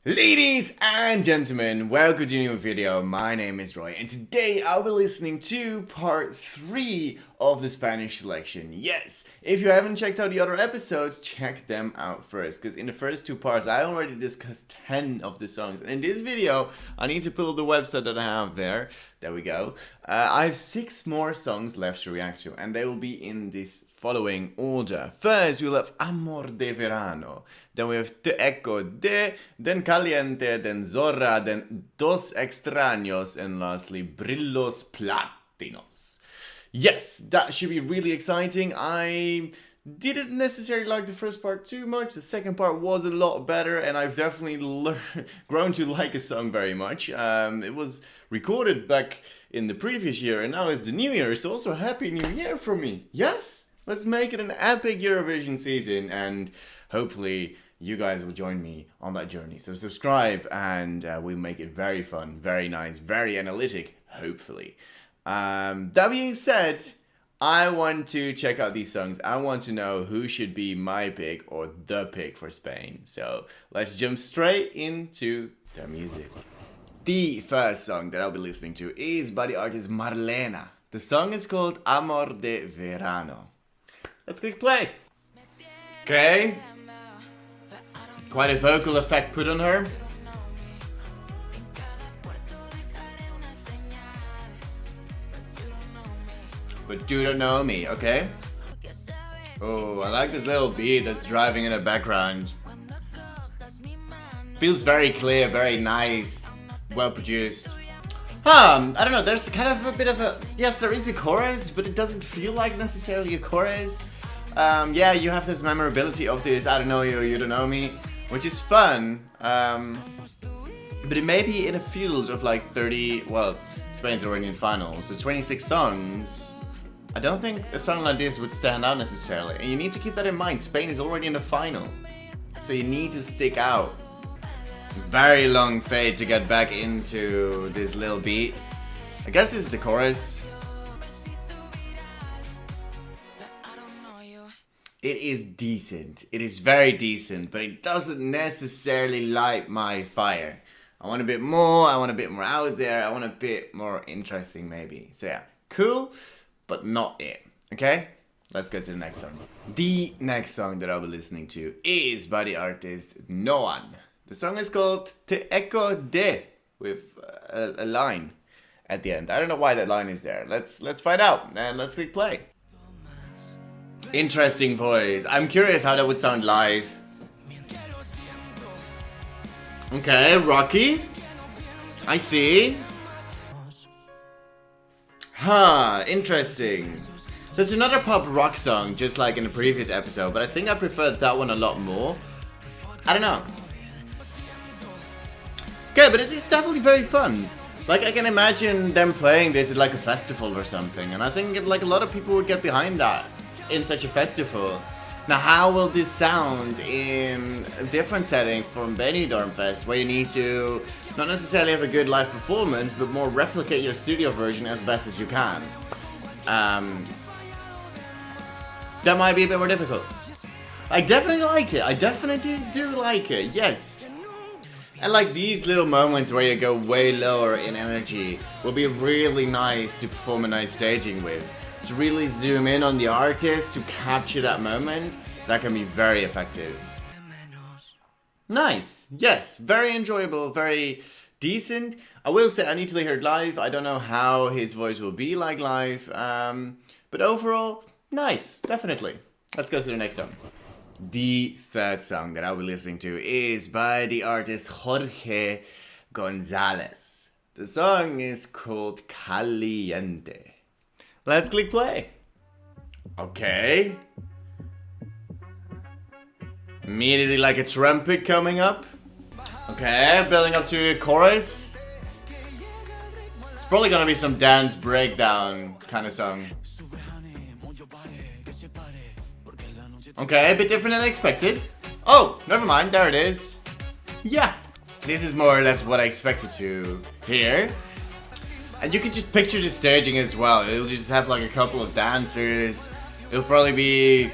Ladies and gentlemen, welcome to a new video. My name is Roy and today I'll be listening to part 3 of the Spanish selection. Yes, if you haven't checked out the other episodes, check them out first, because in the first 2 parts I already discussed 10 of the songs, and in this video I need to pull up the website that I have there. There we go. I have 6 more songs left to react to, and they will be in this following order. First we'll have Amor de Verano, then we have Te Echo De, then Caliente, then Zorra, then Dos Extraños, and lastly Brillos Platinos. Yes, that should be really exciting. I didn't necessarily like the first part too much. The second part was a lot better, and I've definitely grown to like a song very much. It was recorded back in the previous year, and now it's the new year, so also happy new year for me. Yes, let's make it an epic Eurovision season, and hopefully you guys will join me on that journey. So subscribe, and we'll make it very fun, very nice, very analytic, hopefully. That being said, I want to check out these songs. I want to know who should be my pick or the pick for Spain. So let's jump straight into the music. The first song that I'll be listening to is by the artist Marlena. The song is called Amor de Verano. Let's click play. Okay. Quite a vocal effect put on her. But you don't know me, okay? Oh, I like this little beat that's driving in the background. Feels very clear, very nice, well produced. I don't know, there's kind of a bit of a... Yes, there is a chorus, but it doesn't feel like necessarily a chorus. Yeah, you have this memorability of this, I don't know you, you don't know me, which is fun. But it may be in a field of like 30, well, Spain's already in finals, so 26 songs. I don't think a song like this would stand out necessarily, and you need to keep that in mind. Spain is already in the final, so you need to stick out. Very long fade to get back into this little beat. I guess this is the chorus. It is decent. It is very decent, but it doesn't necessarily light my fire. I want a bit more, I want a bit more out there, I want a bit more interesting maybe. So yeah, cool, but not it, okay? Let's go to the next song. The next song that I'll be listening to is by the artist Noan. The song is called Te Echo De, with a line at the end. I don't know why that line is there. Let's find out, and let's click play. Interesting voice. I'm curious how that would sound live. Okay, rocky. I see. Huh, interesting. So it's another pop rock song, just like in the previous episode, but I think I preferred that one a lot more. I don't know. Okay, but it is definitely very fun. Like, I can imagine them playing this at like a festival or something, and I think like a lot of people would get behind that in such a festival. Now, how will this sound in a different setting from Benidorm Fest, where you need to not necessarily have a good live performance, but more replicate your studio version as best as you can? That might be a bit more difficult. I definitely like it. I definitely do like it, yes. And like these little moments where you go way lower in energy will be really nice to perform a nice staging with. To really zoom in on the artist to capture that moment, that can be very effective. Nice, yes, very enjoyable, very decent. I will say I need to hear it live. I don't know how his voice will be like live, but overall, nice, definitely. Let's go to the next song. The third song that I'll be listening to is by the artist Jorge González. The song is called Caliente. Let's click play. Okay. Immediately like a trumpet coming up. Okay, building up to a chorus. It's probably gonna be some dance breakdown kind of song. Okay, a bit different than expected. Oh, never mind, there it is. Yeah, this is more or less what I expected to hear. And you can just picture the staging as well. It'll just have like a couple of dancers. It'll probably be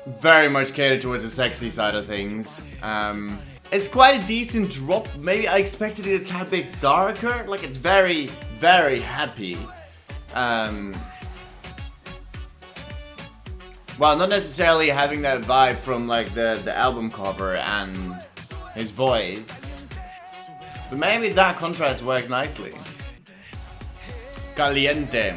very much catered towards the sexy side of things. It's quite a decent drop. Maybe I expected it a tad bit darker. Like, it's very, very happy. Well, not necessarily having that vibe from like the album cover and his voice. But maybe that contrast works nicely. Caliente.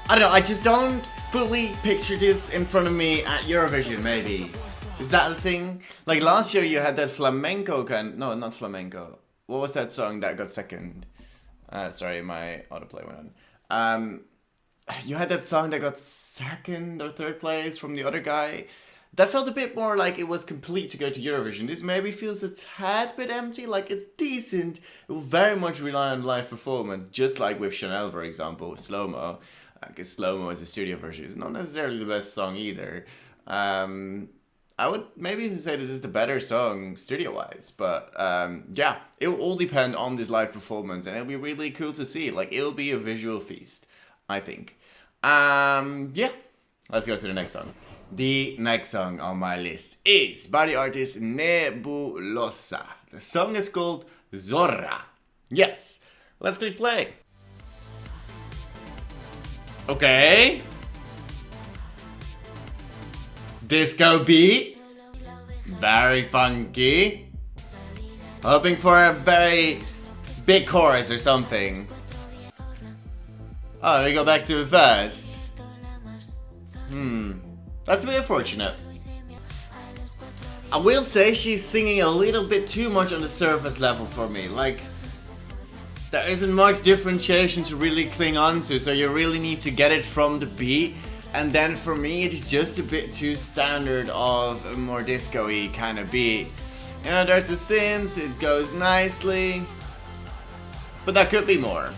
I don't know, I just don't fully picture this in front of me at Eurovision, maybe. Is that the thing? Like last year you had that flamenco kind... No, not flamenco. What was that song that got second? Sorry, my autoplay went on. You had that song that got second or third place from the other guy. That felt a bit more like it was complete to go to Eurovision. This maybe feels a tad bit empty, like it's decent. It will very much rely on live performance, just like with Chanel, for example, with Slow Mo. Because Slow Mo is a studio version. It's not necessarily the best song either. I would maybe even say this is the better song studio-wise. But yeah, it will all depend on this live performance. And it'll be really cool to see. Like, it'll be a visual feast, I think. Yeah, let's go to the next song. The next song on my list is by the artist Nebulossa. The song is called Zorra. Yes, let's click play. Okay. Disco beat. Very funky. Hoping for a very big chorus or something. Oh, we go back to the verse. That's a bit unfortunate. I will say she's singing a little bit too much on the surface level for me. Like, there isn't much differentiation to really cling on to, so you really need to get it from the beat. And then for me, it's just a bit too standard of a more disco-y kind of beat. You know, there's the synths, it goes nicely, but there could be more.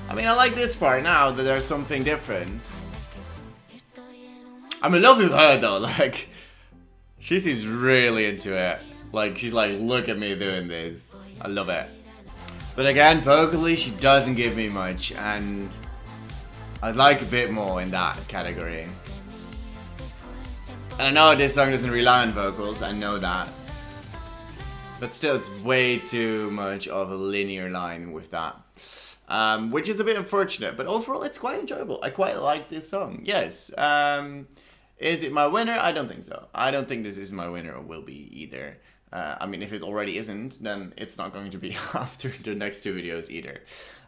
I mean, I like this part now that there's something different. I'm in love with her though, like, she seems really into it. Like, she's like, look at me doing this. I love it. But again, vocally, she doesn't give me much, and I'd like a bit more in that category. And I know this song doesn't rely on vocals, I know that. But still, it's way too much of a linear line with that. Which is a bit unfortunate, but overall it's quite enjoyable. I quite like this song, yes. Is it my winner? I don't think so. I don't think this is my winner or will be either. I mean, if it already isn't, then it's not going to be after the next two videos either.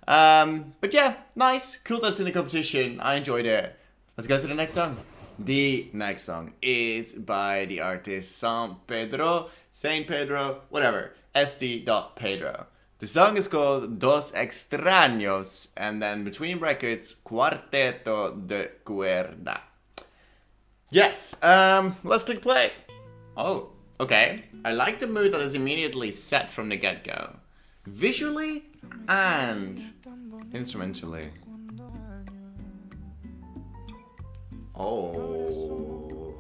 But yeah, nice, cool that's in the competition. I enjoyed it. Let's go to the next song. The next song is by the artist Saint Pedro, whatever, Pedro. The song is called Dos Extraños, and then between brackets, Cuarteto de Cuerda. Yes, let's click play. Oh, okay. I like the mood that is immediately set from the get-go. Visually and instrumentally. Oh.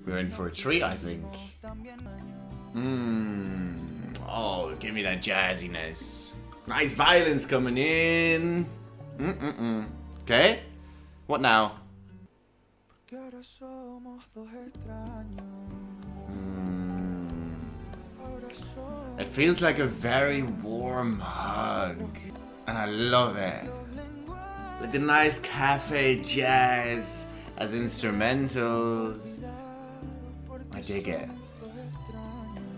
We're in for a treat, I think. Oh, give me that jazziness. Nice violins coming in. Okay. What now? It feels like a very warm hug. And I love it. With the nice cafe jazz as instrumentals. I dig it.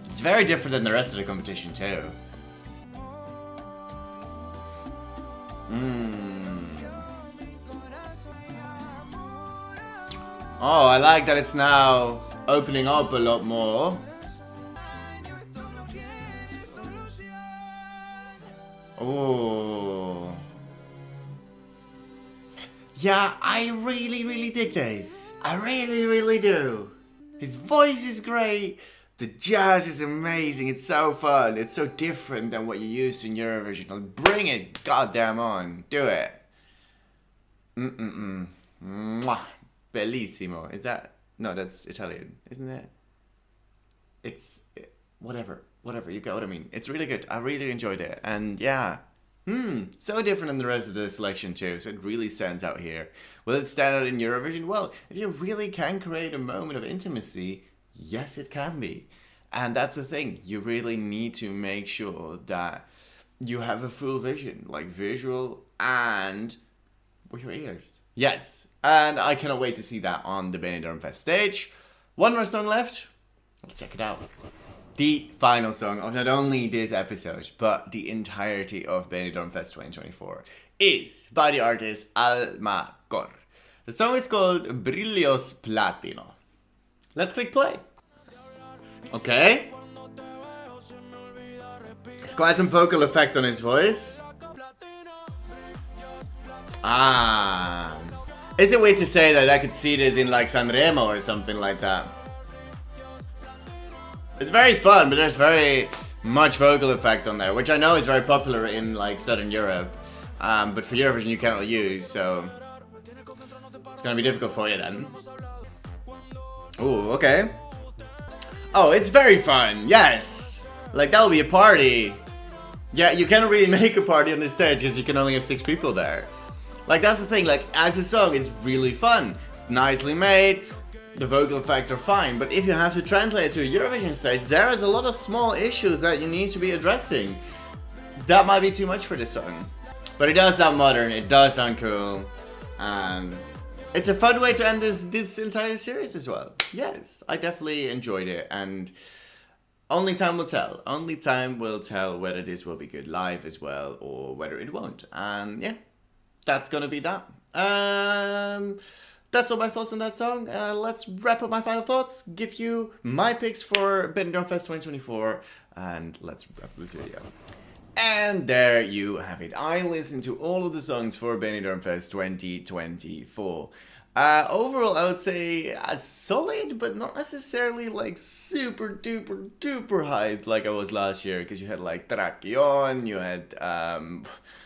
It's very different than the rest of the competition too. Oh, I like that it's now opening up a lot more. Oh. Yeah, I really dig this. I really do. His voice is great. The jazz is amazing. It's so fun. It's so different than what you used in Eurovision. Like, bring it goddamn on. Do it. Mwah. Bellissimo. Is that? No, that's Italian, isn't it? It's whatever. You get what I mean. It's really good. I really enjoyed it. And yeah. So different than the rest of the selection too. So it really stands out here. Will it stand out in Eurovision? Well, if you really can create a moment of intimacy, Yes, it can be. And that's the thing. You really need to make sure that you have a full vision, like visual and with your ears. Yes. And I cannot wait to see that on the Benidorm Fest stage. One more song left. Let's check it out. The final song of not only this episode, but the entirety of Benidorm Fest 2024 is by the artist Almácor. The song is called Brillos Platino. Let's click play. Okay. It's quite some vocal effect on his voice. Ah. Is it weird to say that I could see this in like Sanremo or something like that? It's very fun, but there's very much vocal effect on there, which I know is very popular in like Southern Europe. But for Eurovision you cannot use, so it's gonna be difficult for you then. Ooh, okay. Oh, it's very fun, yes! Like, that'll be a party. Yeah, you cannot really make a party on this stage because you can only have 6 people there. Like, that's the thing, like, as a song, it's really fun. It's nicely made, the vocal effects are fine, but if you have to translate it to a Eurovision stage, there is a lot of small issues that you need to be addressing. That might be too much for this song. But it does sound modern, it does sound cool, and it's a fun way to end this entire series as well. Yes, I definitely enjoyed it, and only time will tell. Only time will tell whether this will be good live as well, or whether it won't. And yeah, that's gonna be that. That's all my thoughts on that song. Let's wrap up my final thoughts, give you my picks for Benidorm Fest 2024, and let's wrap up this video. And there you have it. I listened to all of the songs for Benidorm Fest 2024. Overall, I would say solid, but not necessarily like super duper duper hyped like I was last year. Because you had like Trakion, you had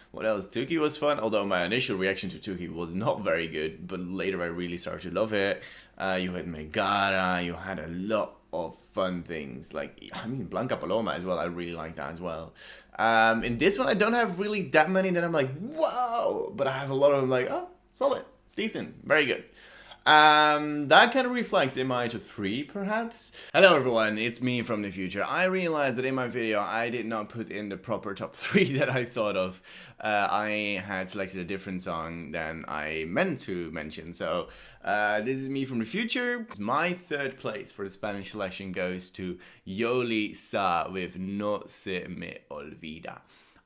what else? Tuki was fun. Although my initial reaction to Tuki was not very good, but later I really started to love it. You had Megara. You had a lot of fun things. Like, I mean, Blanca Paloma as well. I really like that as well. In this one, I don't have really that many that I'm like, whoa! But I have a lot of them like, oh, solid, decent, very good. That kind of reflects in my top 3, perhaps. Hello everyone, it's me from the future. I realized that in my video, I did not put in the proper top 3 that I thought of. I had selected a different song than I meant to mention, so this is me from the future. My 3rd place for the Spanish selection goes to Yoli Sa with No Se Me Olvida.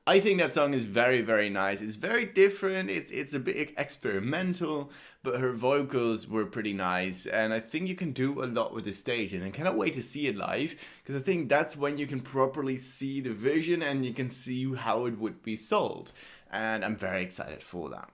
I think that song is very, very nice. It's very different. It's a bit experimental, but her vocals were pretty nice. And I think you can do a lot with the stage, and I cannot wait to see it live, because I think that's when you can properly see the vision and you can see how it would be sold. And I'm very excited for that.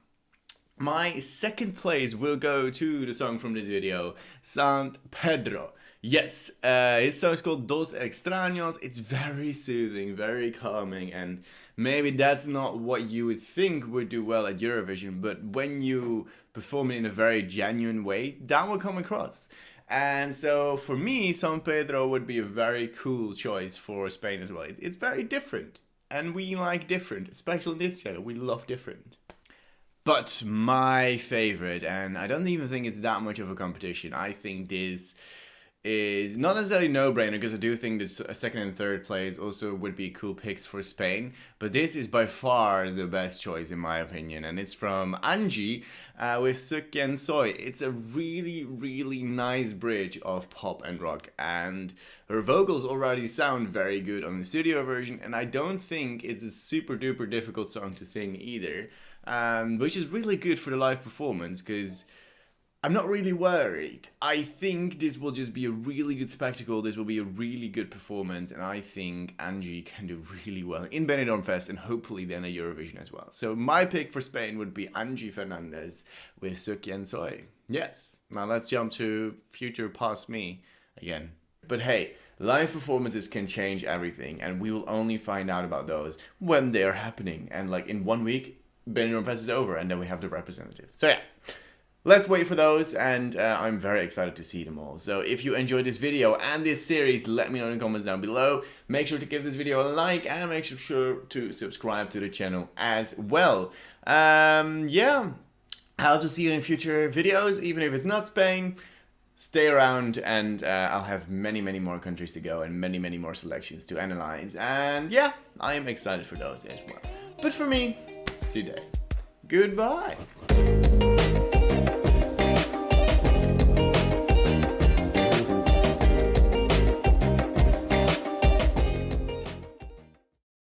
My 2nd place will go to the song from this video, San Pedro. Yes, his song is called Dos Extraños. It's very soothing, very calming, and maybe that's not what you would think would do well at Eurovision, but when you perform it in a very genuine way, that will come across. And so for me, San Pedro would be a very cool choice for Spain as well. It's very different, and we like different, especially in this channel, we love different. But my favorite, and I don't even think it's that much of a competition, I think this is not necessarily no-brainer, because I do think that a 2nd and 3rd place also would be cool picks for Spain, but this is by far the best choice in my opinion, and it's from Angie with Ce Quien Soy. It's a really, really nice bridge of pop and rock, and her vocals already sound very good on the studio version, and I don't think it's a super duper difficult song to sing either, which is really good for the live performance, because I'm not really worried. I think this will just be a really good spectacle, this will be a really good performance, and I think Angie can do really well in Benidorm Fest and hopefully then at Eurovision as well. So my pick for Spain would be Angie Fernandez with Ce Quien Soy. Yes, now let's jump to Future Past Me again. But hey, live performances can change everything, and we will only find out about those when they're happening. And like in 1 week, Benidorm Fest is over and then we have the representative. So yeah. Let's wait for those, and I'm very excited to see them all. So if you enjoyed this video and this series, let me know in the comments down below. Make sure to give this video a like and make sure to subscribe to the channel as well. Yeah, I hope to see you in future videos, even if it's not Spain. stay around, and I'll have many more countries to go and many more selections to analyze. And yeah, I am excited for those as well. But for me, today, goodbye.